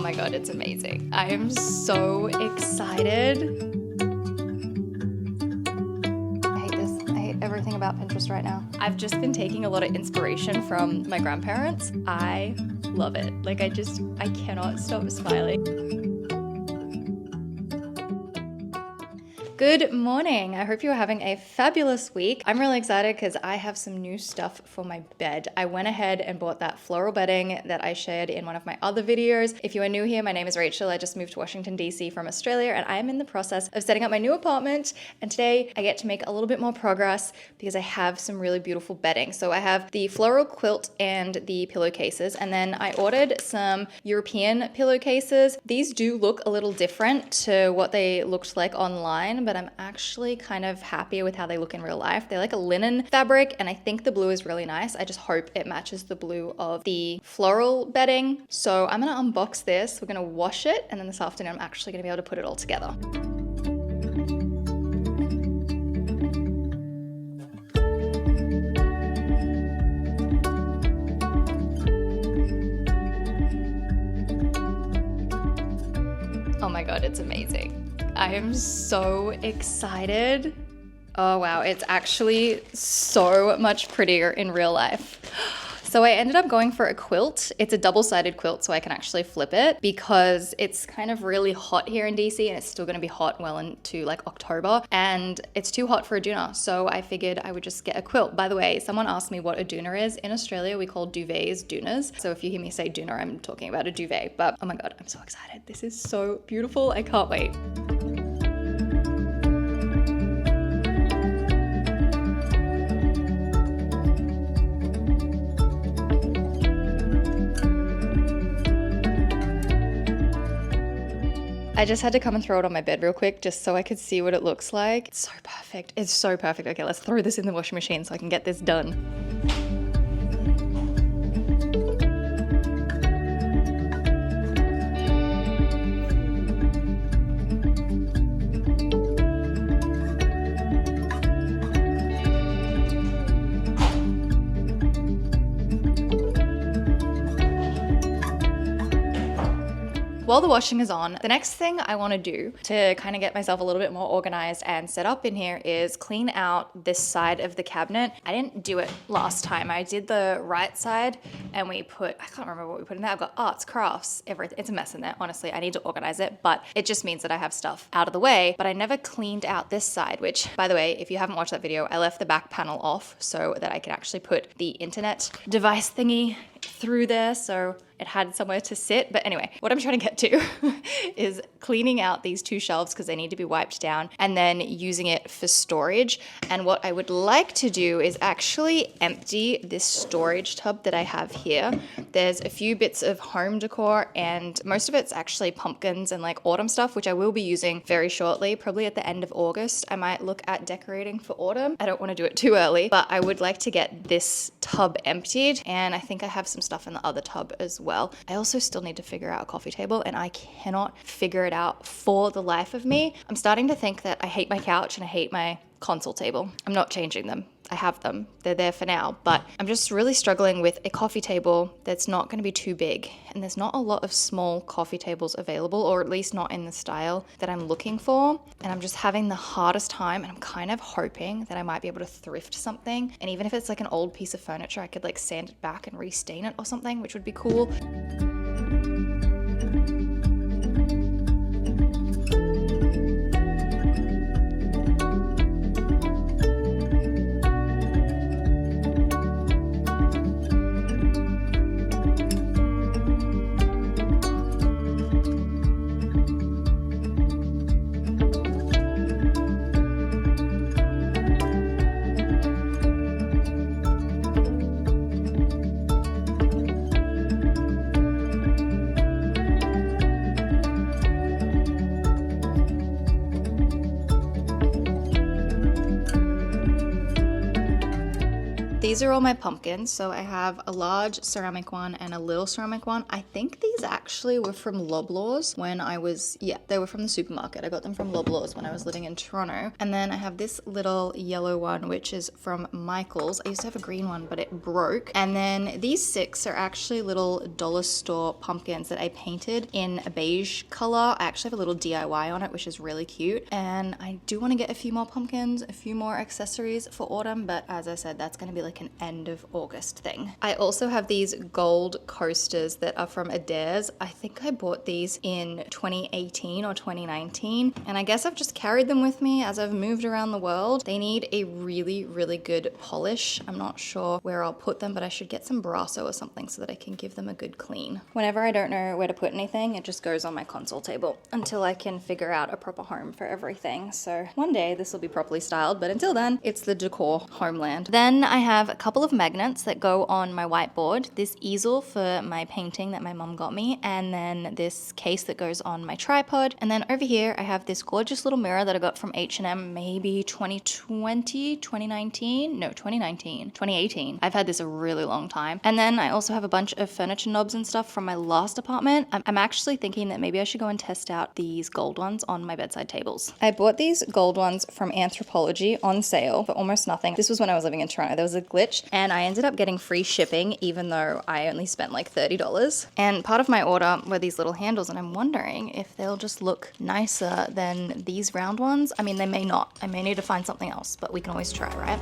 Oh my god, it's amazing. I am so excited. I hate this. I hate everything about Pinterest right now. I've just been taking a lot of inspiration from my grandparents. I love it. Like I cannot stop smiling. Good morning. I hope you're having a fabulous week. I'm really excited because I have some new stuff for my bed. I went ahead and bought that floral bedding that I shared in one of my other videos. If you are new here, my name is Rachel. I just moved to Washington, DC from Australia, and I'm in the process of setting up my new apartment. And today I get to make a little bit more progress because I have some really beautiful bedding. So I have the floral quilt and the pillowcases, and then I ordered some European pillowcases. These do look a little different to what they looked like online, but I'm actually kind of happy with how they look in real life. They're like a linen fabric, and I think the blue is really nice. I just hope it matches the blue of the floral bedding. So I'm gonna unbox this, we're gonna wash it, and then this afternoon I'm actually gonna be able to put it all together. Oh my god, it's amazing. I am so excited. Oh wow, it's actually so much prettier in real life. So I ended up going for a quilt. It's a double-sided quilt, so I can actually flip it because it's kind of really hot here in DC, and it's still gonna be hot well into like October, and it's too hot for a doona. So I figured I would just get a quilt. By the way, someone asked me what a doona is. In Australia, we call duvets doonas. So if you hear me say doona, I'm talking about a duvet, but oh my God, I'm so excited. This is so beautiful. I can't wait. I just had to come and throw it on my bed real quick just so I could see what it looks like. It's so perfect. It's so perfect. Okay, let's throw this in the washing machine so I can get this done. While the washing is on, the next thing I want to do to kind of get myself a little bit more organized and set up in here is clean out this side of the cabinet. I didn't do it last time. I did the right side and we put, I can't remember what we put in there. I've got arts, crafts, everything. It's a mess in there, honestly. I need to organize it, but it just means that I have stuff out of the way, but I never cleaned out this side, which, by the way, if you haven't watched that video, I left the back panel off so that I could actually put the internet device thingy through there, so it had somewhere to sit. But anyway, what I'm trying to get to is cleaning out these two shelves because they need to be wiped down, and then using it for storage. And what I would like to do is actually empty this storage tub that I have here. There's a few bits of home decor, and most of it's actually pumpkins and like autumn stuff, which I will be using very shortly, probably at the end of August. I might look at decorating for autumn. I don't want to do it too early, but I would like to get this tub emptied, and I think I have some stuff in the other tub as well. I also still need to figure out a coffee table, and I cannot figure it out for the life of me. I'm starting to think that I hate my couch and I hate my console table. I'm not changing them. I have them. They're there for now, but I'm just really struggling with a coffee table that's not going to be too big. And there's not a lot of small coffee tables available, or at least not in the style that I'm looking for. And I'm just having the hardest time, and I'm kind of hoping that I might be able to thrift something. And even if it's like an old piece of furniture, I could like sand it back and restain it or something, which would be cool. these are all my pumpkins. So I have a large ceramic one and a little ceramic one. I think these actually were from Loblaws when I was, yeah, they were from the supermarket. I got them from Loblaws when I was living in Toronto. And then I have this little yellow one, which is from Michael's. I used to have a green one, but it broke. And then these 6 are actually little dollar store pumpkins that I painted in a beige color. I actually have a little DIY on it, which is really cute. And I do want to get a few more pumpkins, a few more accessories for autumn, but as I said, that's going to be like an end of August thing. I also have these gold coasters that are from Adairs. I think I bought these in 2018 or 2019, and I guess I've just carried them with me as I've moved around the world. They need a really, really good polish. I'm not sure where I'll put them, but I should get some Brasso or something so that I can give them a good clean. Whenever I don't know where to put anything, it just goes on my console table until I can figure out a proper home for everything. So one day this will be properly styled, but until then, it's the decor homeland. Then I have a couple of magnets that go on my whiteboard, this easel for my painting that my mom got me, and then this case that goes on my tripod. And then over here, I have this gorgeous little mirror that I got from H&M maybe 2020, 2019, no, 2019, 2018. I've had this a really long time. And then I also have a bunch of furniture knobs and stuff from my last apartment. I'm actually thinking that maybe I should go and test out these gold ones on my bedside tables. I bought these gold ones from Anthropologie on sale for almost nothing. This was when I was living in Toronto. There was a glitch and I ended up getting free shipping even though I only spent like $30. And part of my order were these little handles, and I'm wondering if they'll just look nicer than these round ones. I mean, they may not. I may need to find something else, but we can always try, right?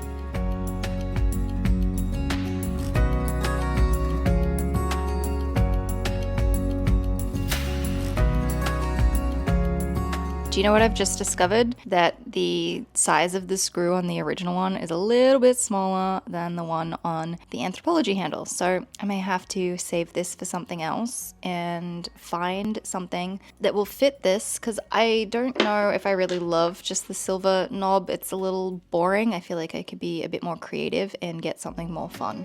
Do you know what I've just discovered? That the size of the screw on the original one is a little bit smaller than the one on the Anthropologie handle. So I may have to save this for something else and find something that will fit this, because I don't know if I really love just the silver knob. It's a little boring. I feel like I could be a bit more creative and get something more fun.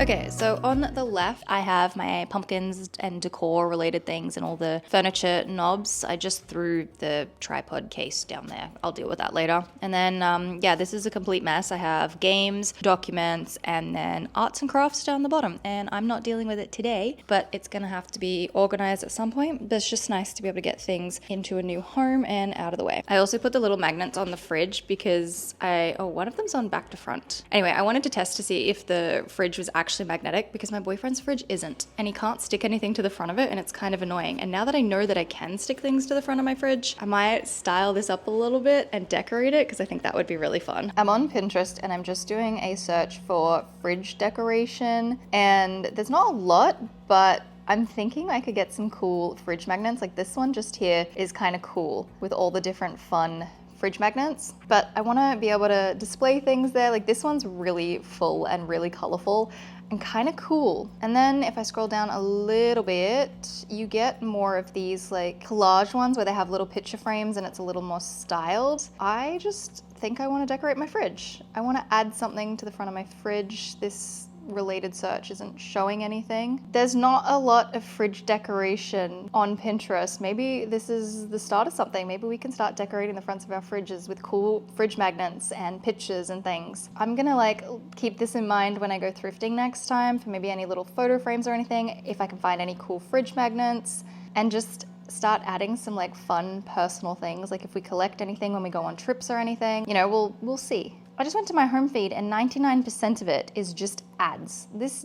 Okay, so on the left, I have my pumpkins and decor related things and all the furniture knobs. I just threw the tripod case down there. I'll deal with that later. And then, yeah, this is a complete mess. I have games, documents, and then arts and crafts down the bottom. And I'm not dealing with it today, but it's gonna have to be organized at some point. But it's just nice to be able to get things into a new home and out of the way. I also put the little magnets on the fridge because one of them's on back to front. Anyway, I wanted to test to see if the fridge was actually magnetic, because my boyfriend's fridge isn't, and he can't stick anything to the front of it, and it's kind of annoying. And now that I know that I can stick things to the front of my fridge, I might style this up a little bit and decorate it, because I think that would be really fun. I'm on Pinterest and I'm just doing a search for fridge decoration, and there's not a lot, but I'm thinking I could get some cool fridge magnets. Like this one just here is kind of cool with all the different fun fridge magnets, but I want to be able to display things there. Like this one's really full and really colorful and kind of cool. And then if I scroll down a little bit, you get more of these like collage ones where they have little picture frames and it's a little more styled. I just think I want to decorate my fridge. I want to add something to the front of my fridge. This related search isn't showing anything. There's not a lot of fridge decoration on Pinterest. Maybe this is the start of something. Maybe we can start decorating the fronts of our fridges with cool fridge magnets and pictures and things. I'm gonna like keep this in mind when I go thrifting next time for maybe any little photo frames or anything, if I can find any cool fridge magnets, and just start adding some like fun personal things. Like if we collect anything when we go on trips or anything, you know, we'll see. I just went to my home feed and 99% of it is just ads. This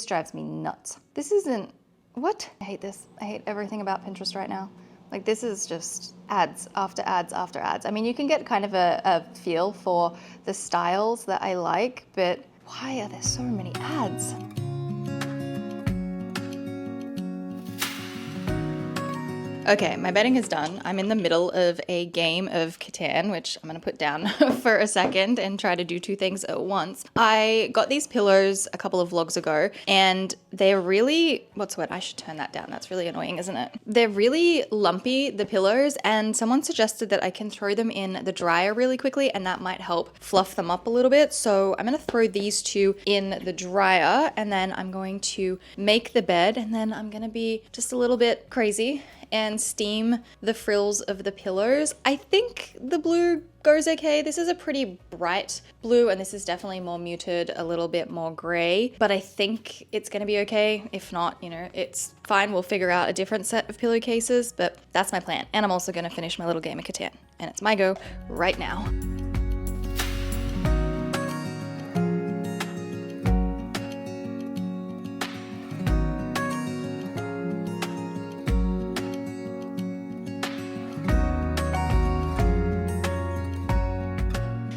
drives me nuts. This isn't, what? I hate this. I hate everything about Pinterest right now. Like this is just ads after ads after ads. I mean, you can get kind of a feel for the styles that I like, but why are there so many ads? Okay, my bedding is done. I'm in the middle of a game of Catan, which I'm gonna put down for a second and try to do two things at once. I got these pillows a couple of vlogs ago, and they're really, what's the word? I should turn that down. That's really annoying, isn't it? They're really lumpy, the pillows, and someone suggested that I can throw them in the dryer really quickly, and that might help fluff them up a little bit. So I'm gonna throw these two in the dryer, and then I'm going to make the bed, and then I'm gonna be just a little bit crazy and steam the frills of the pillows. I think the blue goes okay. This is a pretty bright blue, and this is definitely more muted, a little bit more gray, but I think it's gonna be okay. If not, you know, it's fine. We'll figure out a different set of pillowcases, but that's my plan. And I'm also gonna finish my little game of Catan, and it's my go right now.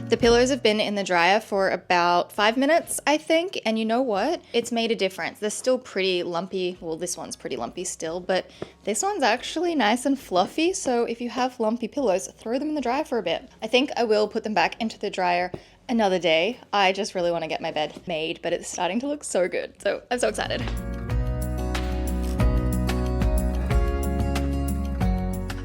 The pillows have been in the dryer for about 5 minutes, I think, and you know what? It's made a difference. They're still pretty lumpy. Well, this one's pretty lumpy still, but this one's actually nice and fluffy, so if you have lumpy pillows, throw them in the dryer for a bit. I think I will put them back into the dryer another day. I just really want to get my bed made, but it's starting to look so good, so I'm so excited.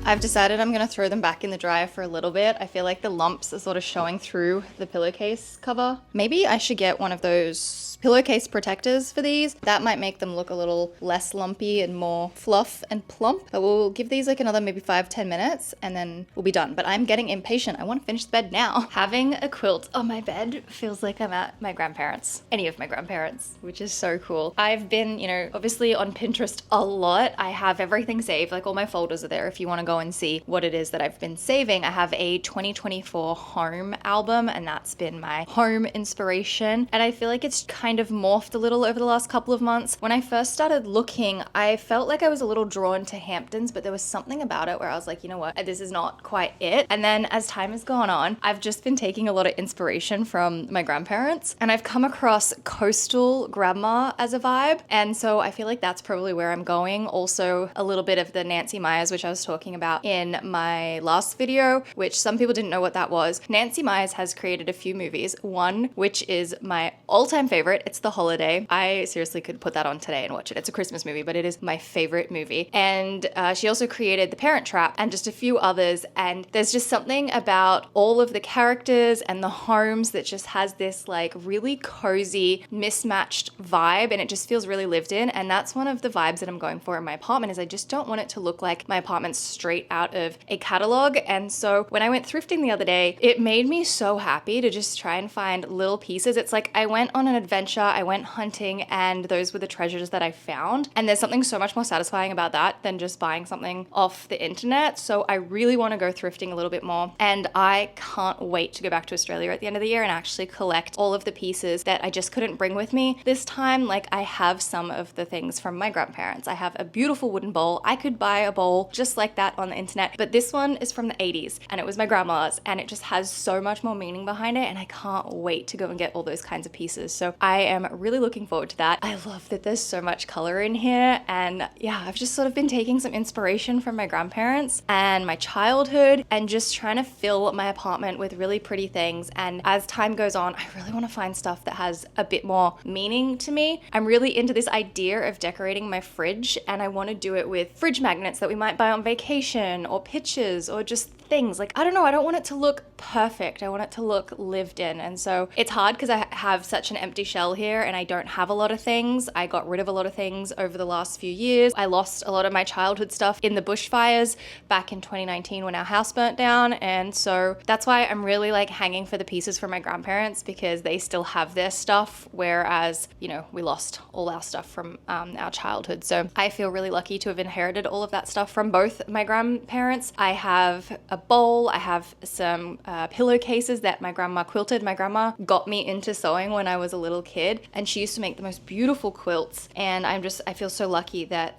I've decided I'm gonna throw them back in the dryer for a little bit. I feel like the lumps are sort of showing through the pillowcase cover. Maybe I should get one of those pillowcase protectors for these. That might make them look a little less lumpy and more fluff and plump. But we'll give these like another maybe 5-10 minutes and then we'll be done. But I'm getting impatient. I want to finish the bed now. Having a quilt on my bed feels like I'm at my grandparents', any of my grandparents', which is so cool. I've been, you know, obviously on Pinterest a lot. I have everything saved, like all my folders are there if you want to go and see what it is that I've been saving. I have a 2024 home album, and that's been my home inspiration. And I feel like it's kind of morphed a little over the last couple of months. When I first started looking, I felt like I was a little drawn to Hamptons, but there was something about it where I was like, you know what, this is not quite it. And then as time has gone on, I've just been taking a lot of inspiration from my grandparents, and I've come across coastal grandma as a vibe. And so I feel like that's probably where I'm going. Also a little bit of the Nancy Meyers, which I was talking about in my last video, which some people didn't know what that was. Nancy Meyers has created a few movies. One, which is my all-time favorite. It's The Holiday. I seriously could put that on today and watch it. It's a Christmas movie, but it is my favorite movie. And she also created The Parent Trap and just a few others. And there's just something about all of the characters and the homes that just has this like really cozy, mismatched vibe, and it just feels really lived in. And that's one of the vibes that I'm going for in my apartment, is I just don't want it to look like my apartment's straight out of a catalog. And so when I went thrifting the other day, it made me so happy to just try and find little pieces. It's like I went on an adventure, I went hunting, and those were the treasures that I found. And there's something so much more satisfying about that than just buying something off the internet. So I really want to go thrifting a little bit more. And I can't wait to go back to Australia at the end of the year and actually collect all of the pieces that I just couldn't bring with me this time. Like I have some of the things from my grandparents. I have a beautiful wooden bowl. I could buy a bowl just like that on the internet, but this one is from the 80s and it was my grandma's, and it just has so much more meaning behind it, and I can't wait to go and get all those kinds of pieces. So I am really looking forward to that. I love that there's so much color in here, and yeah, I've just sort of been taking some inspiration from my grandparents and my childhood and just trying to fill my apartment with really pretty things. And as time goes on, I really want to find stuff that has a bit more meaning to me. I'm really into this idea of decorating my fridge, and I want to do it with fridge magnets that we might buy on vacation, or pictures, or just things. Like, I don't know, I don't want it to look perfect. I want it to look lived in. And so it's hard because I have such an empty shell here and I don't have a lot of things. I got rid of a lot of things over the last few years. I lost a lot of my childhood stuff in the bushfires back in 2019 when our house burnt down. And so that's why I'm really like hanging for the pieces from my grandparents, because they still have their stuff, whereas, you know, we lost all our stuff from our childhood. So I feel really lucky to have inherited all of that stuff from both my grandparents. I have a bowl, I have some pillowcases that my grandma quilted. My grandma got me into sewing when I was a little kid, and she used to make the most beautiful quilts, and I feel so lucky that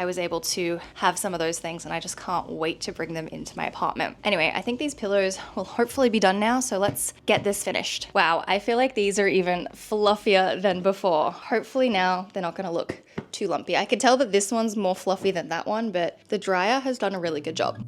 I was able to have some of those things, and I just can't wait to bring them into my apartment. Anyway, I think these pillows will hopefully be done now, so let's get this finished. Wow, I feel like these are even fluffier than before. Hopefully now they're not gonna look too lumpy. I could tell that this one's more fluffy than that one, but the dryer has done a really good job.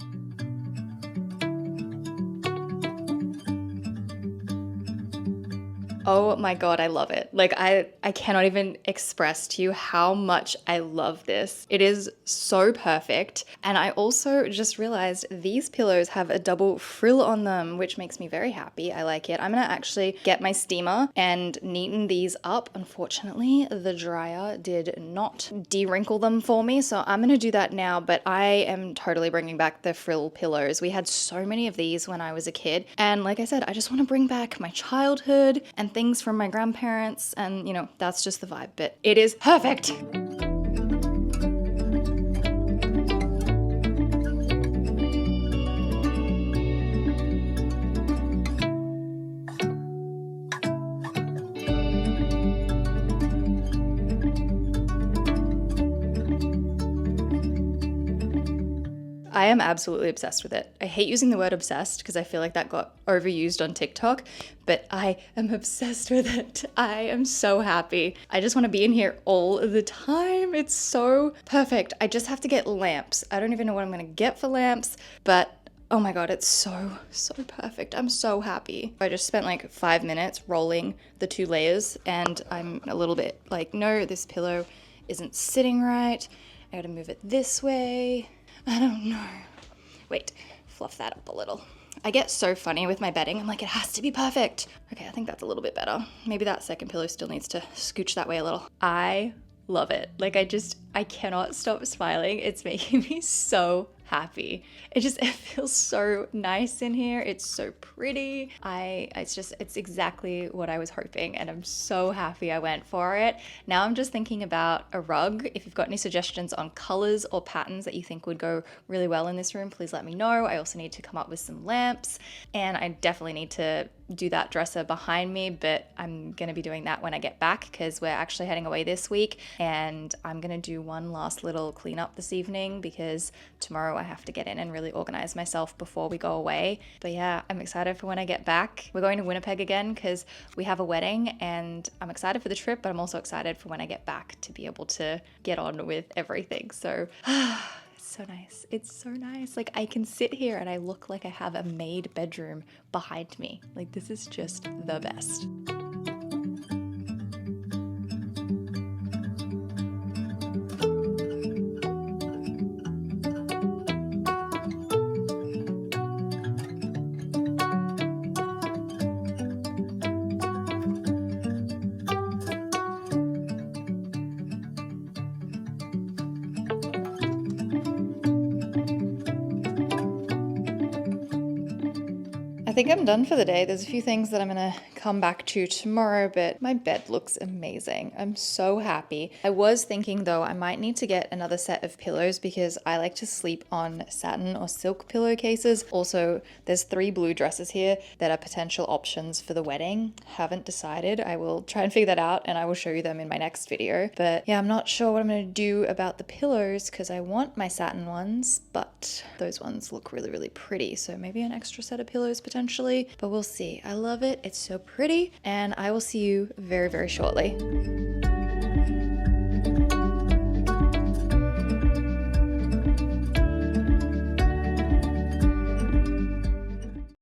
Oh my God, I love it. Like I cannot even express to you how much I love this. It is so perfect. And I also just realized these pillows have a double frill on them, which makes me very happy. I like it. I'm gonna actually get my steamer and neaten these up. Unfortunately, the dryer did not de-wrinkle them for me, so I'm gonna do that now, but I am totally bringing back the frill pillows. We had so many of these when I was a kid. And like I said, I just wanna bring back my childhood and things from my grandparents, and you know, that's just the vibe, but it is perfect. I am absolutely obsessed with it. I hate using the word obsessed because I feel like that got overused on TikTok, but I am obsessed with it. I am so happy. I just want to be in here all the time. It's so perfect. I just have to get lamps. I don't even know what I'm going to get for lamps, but oh my God, it's so perfect. I'm so happy. I just spent like 5 minutes rolling the 2 layers, and I'm a little bit like, no, this pillow isn't sitting right. I gotta move it this way. I don't know. Wait, fluff that up a little. I get so funny with my bedding. I'm like, it has to be perfect. Okay, I think that's a little bit better. Maybe that second pillow still needs to scooch that way a little. I love it. Like I cannot stop smiling. It's making me so happy. It feels so nice in here. It's so pretty. It's exactly what I was hoping, and I'm so happy I went for it. Now I'm just thinking about a rug. If you've got any suggestions on colors or patterns that you think would go really well in this room, please let me know. I also need to come up with some lamps, and I definitely need to do that dresser behind me, but I'm gonna be doing that when I get back because we're actually heading away this week, and I'm gonna do one last little cleanup this evening because tomorrow I have to get in and really organize myself before we go away. But yeah, I'm excited for when I get back. We're going to Winnipeg again because we have a wedding, and I'm excited for the trip, but I'm also excited for when I get back to be able to get on with everything. So so nice. It's so nice. Like I can sit here and I look like I have a maid bedroom behind me. Like this is just the best. I think I'm done for the day. There's a few things that I'm gonna come back to tomorrow, but my bed looks amazing. I'm so happy. I was thinking though, I might need to get another set of pillows because I like to sleep on satin or silk pillowcases. Also, there's 3 blue dresses here that are potential options for the wedding. Haven't decided. I will try and figure that out and I will show you them in my next video. But yeah, I'm not sure what I'm gonna do about the pillows because I want my satin ones, but those ones look really, really pretty. So maybe an extra set of pillows potentially. But we'll see. I love it. It's so pretty, and I will see you very, very shortly.